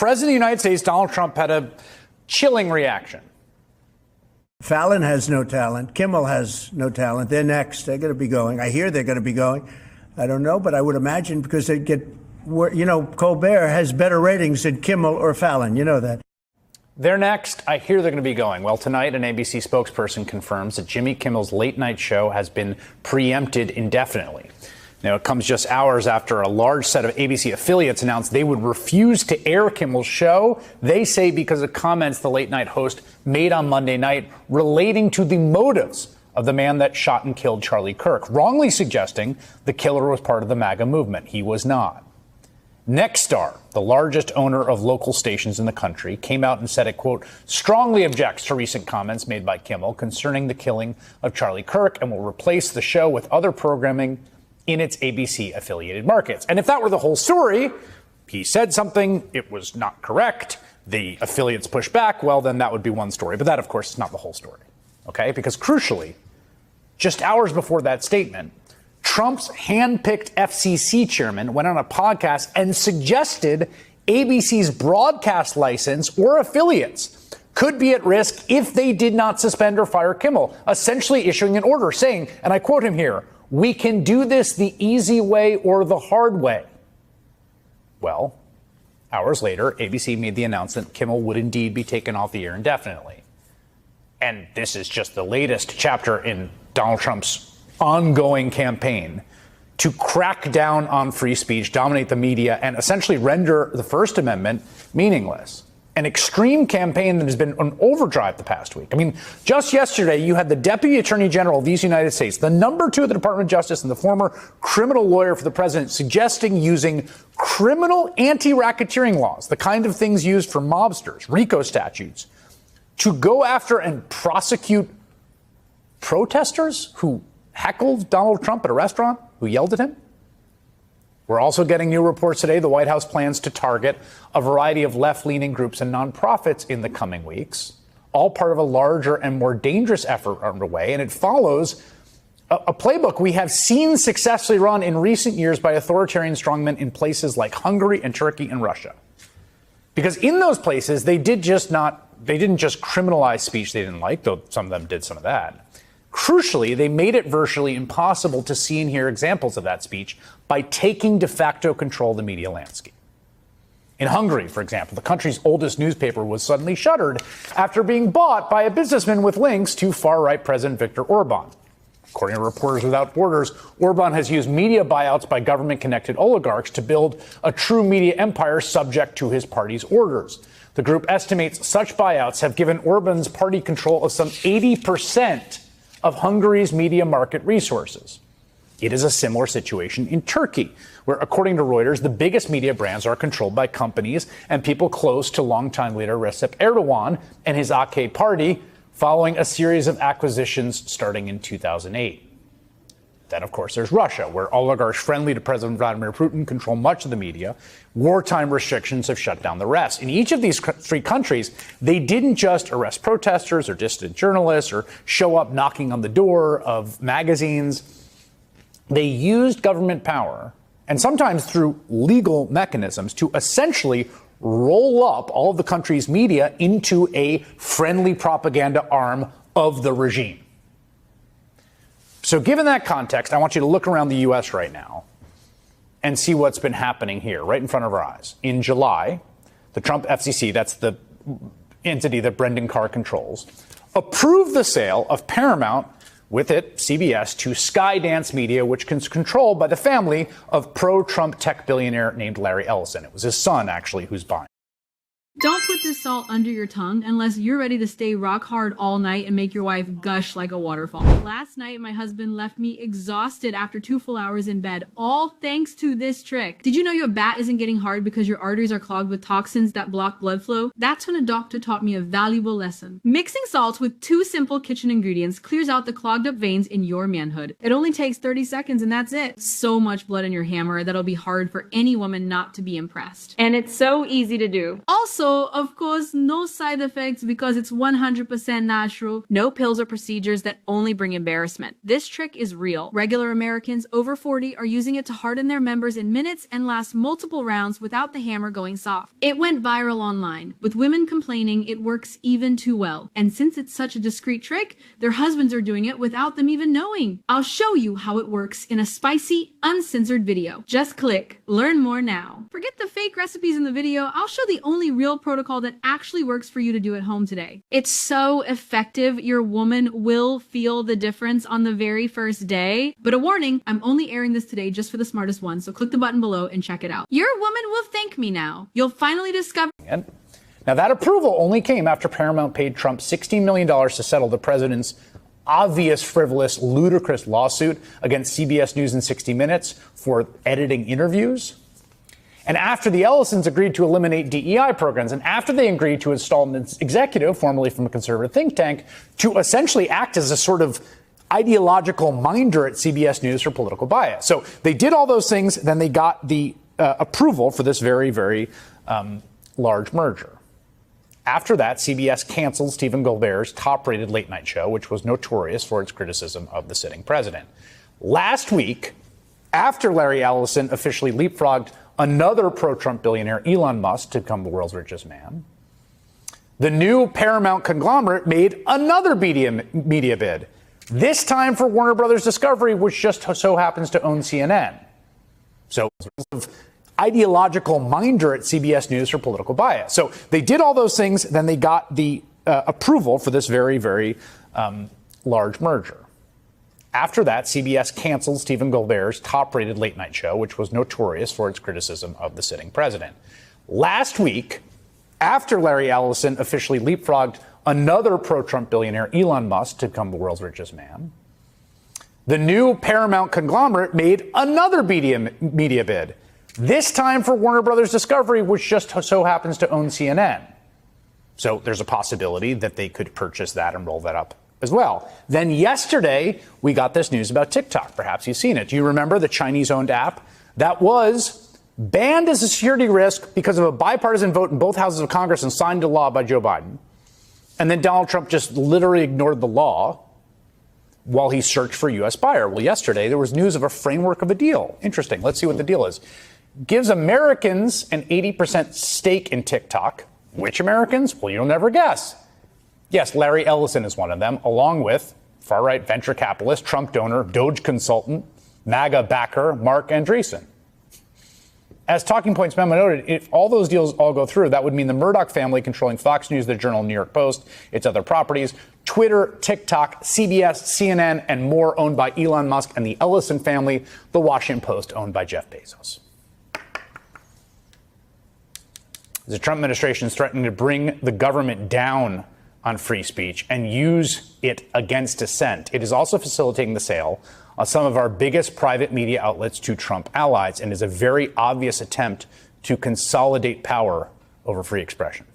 President of the United States, Donald Trump, had a chilling reaction. Fallon has no talent. Kimmel has no talent. They're next. They're going to be going. I hear they're going to be going. I don't know, but I would imagine because they get, Colbert has better ratings than Kimmel or Fallon. You know that. They're next. I hear they're going to be going. Well, tonight, an ABC spokesperson confirms that Jimmy Kimmel's late night show has been preempted indefinitely. Now, it comes just hours after a large set of ABC affiliates announced they would refuse to air Kimmel's show. They say because of comments the late night host made on Monday night relating to the motives of the man that shot and killed Charlie Kirk, wrongly suggesting the killer was part of the MAGA movement. He was not. Nexstar, the largest owner of local stations in the country, came out and said it, quote, strongly objects to recent comments made by Kimmel concerning the killing of Charlie Kirk and will replace the show with other programming in its ABC affiliated markets. And if that were the whole story, he said something, it was not correct, the affiliates pushed back, well, then that would be one story. But that, of course, is not the whole story. OK, because crucially, just hours before that statement, Trump's handpicked FCC chairman went on a podcast and suggested ABC's broadcast license or affiliates could be at risk if they did not suspend or fire Kimmel, essentially issuing an order saying, and I quote him here, "We can do this the easy way or the hard way." Well, hours later, ABC made the announcement Kimmel would indeed be taken off the air indefinitely. And this is just the latest chapter in Donald Trump's ongoing campaign to crack down on free speech, dominate the media, and essentially render the First Amendment meaningless. An extreme campaign that has been on overdrive the past week. I mean, just yesterday, you had the Deputy Attorney General of these United States, the number 2 of the Department of Justice and the former criminal lawyer for the president, suggesting using criminal anti-racketeering laws, the kind of things used for mobsters, RICO statutes, to go after and prosecute protesters who heckled Donald Trump at a restaurant, who yelled at him. We're also getting new reports today. The White House plans to target a variety of left-leaning groups and nonprofits in the coming weeks, all part of a larger and more dangerous effort underway. And it follows a playbook we have seen successfully run in recent years by authoritarian strongmen in places like Hungary and Turkey and Russia. Because in those places, they didn't just criminalize speech they didn't like, though some of them did some of that. Crucially, they made it virtually impossible to see and hear examples of that speech by taking de facto control of the media landscape. In Hungary, for example, the country's oldest newspaper was suddenly shuttered after being bought by a businessman with links to far-right President Viktor Orban. According to Reporters Without Borders, Orban has used media buyouts by government-connected oligarchs to build a true media empire subject to his party's orders. The group estimates such buyouts have given Orban's party control of some 80% of Hungary's media market resources. It is a similar situation in Turkey, where, according to Reuters, the biggest media brands are controlled by companies and people close to longtime leader Recep Erdogan and his AK party, following a series of acquisitions starting in 2008. Then, of course, there's Russia, where oligarchs friendly to President Vladimir Putin control much of the media. Wartime restrictions have shut down the rest. In each of these 3 countries, they didn't just arrest protesters or dissident journalists or show up knocking on the door of magazines. They used government power, and sometimes through legal mechanisms, to essentially roll up all of the country's media into a friendly propaganda arm of the regime. So given that context, I want you to look around the U.S. right now and see what's been happening here right in front of our eyes. In July, the Trump FCC, that's the entity that Brendan Carr controls, approved the sale of Paramount, with it, CBS, to Skydance Media, which is controlled by the family of pro-Trump tech billionaire named Larry Ellison. It was his son, actually, who's buying. Don't put this salt under your tongue unless you're ready to stay rock hard all night and make your wife gush like a waterfall. Last night, my husband left me exhausted after 2 full hours in bed, all thanks to this trick. Did you know your bat isn't getting hard because your arteries are clogged with toxins that block blood flow? That's when a doctor taught me a valuable lesson. Mixing salts with 2 simple kitchen ingredients clears out the clogged up veins in your manhood. It only takes 30 seconds and that's it. So much blood in your hammer that'll be hard for any woman not to be impressed. And it's so easy to do. Also, of course, no side effects because it's 100% natural. No pills or procedures that only bring embarrassment. This trick is real. Regular Americans over 40 are using it to harden their members in minutes and last multiple rounds without the hammer going soft. It went viral online, with women complaining it works even too well. And since it's such a discreet trick, their husbands are doing it without them even knowing. I'll show you how it works in a spicy, uncensored video. Just click learn more now. Forget the fake recipes in the video. I'll show the only real protocol that actually works for you to do at home today. It's so effective, your woman will feel the difference on the very first day. But a warning, I'm only airing this today just for the smartest one, so click the button below and check it out. Your woman will thank me now. You'll finally discover. Now, that approval only came after Paramount paid Trump $16 million to settle the president's obvious, frivolous, ludicrous lawsuit against CBS News and 60 Minutes for editing interviews. And after the Ellisons agreed to eliminate DEI programs, and after they agreed to install an executive, formerly from a conservative think tank, to essentially act as a sort of ideological minder at CBS News for political bias. So they did all those things, then they got the approval for this very, very large merger. After that, CBS canceled Stephen Colbert's top-rated late-night show, which was notorious for its criticism of the sitting president. Last week, after Larry Ellison officially leapfrogged another pro-Trump billionaire, Elon Musk, to become the world's richest man, the new Paramount conglomerate made another media bid, this time for Warner Brothers Discovery, which just so happens to own CNN. So ideological minder at CBS News for political bias. So they did all those things, then they got the approval for this very, very large merger. After that, CBS canceled Stephen Colbert's top-rated late-night show, which was notorious for its criticism of the sitting president. Last week, after Larry Ellison officially leapfrogged another pro-Trump billionaire, Elon Musk, to become the world's richest man, the new Paramount conglomerate made another media bid, this time for Warner Brothers Discovery, which just so happens to own CNN. So there's a possibility that they could purchase that and roll that up as well. Then yesterday, we got this news about TikTok. Perhaps you've seen it. Do you remember the Chinese-owned app that was banned as a security risk because of a bipartisan vote in both houses of Congress and signed into law by Joe Biden? And then Donald Trump just literally ignored the law while he searched for a U.S. buyer. Well, yesterday, there was news of a framework of a deal. Interesting. Let's see what the deal is. Gives Americans an 80% stake in TikTok. Which Americans? Well, you'll never guess. Yes, Larry Ellison is one of them, along with far-right venture capitalist, Trump donor, Doge consultant, MAGA backer, Mark Andreessen. As Talking Points memo noted, if all those deals all go through, that would mean the Murdoch family controlling Fox News, the Journal, New York Post, its other properties, Twitter, TikTok, CBS, CNN, and more owned by Elon Musk, and the Ellison family, the Washington Post owned by Jeff Bezos. The Trump administration is threatening to bring the government down on free speech and use it against dissent. It is also facilitating the sale of some of our biggest private media outlets to Trump allies and is a very obvious attempt to consolidate power over free expression.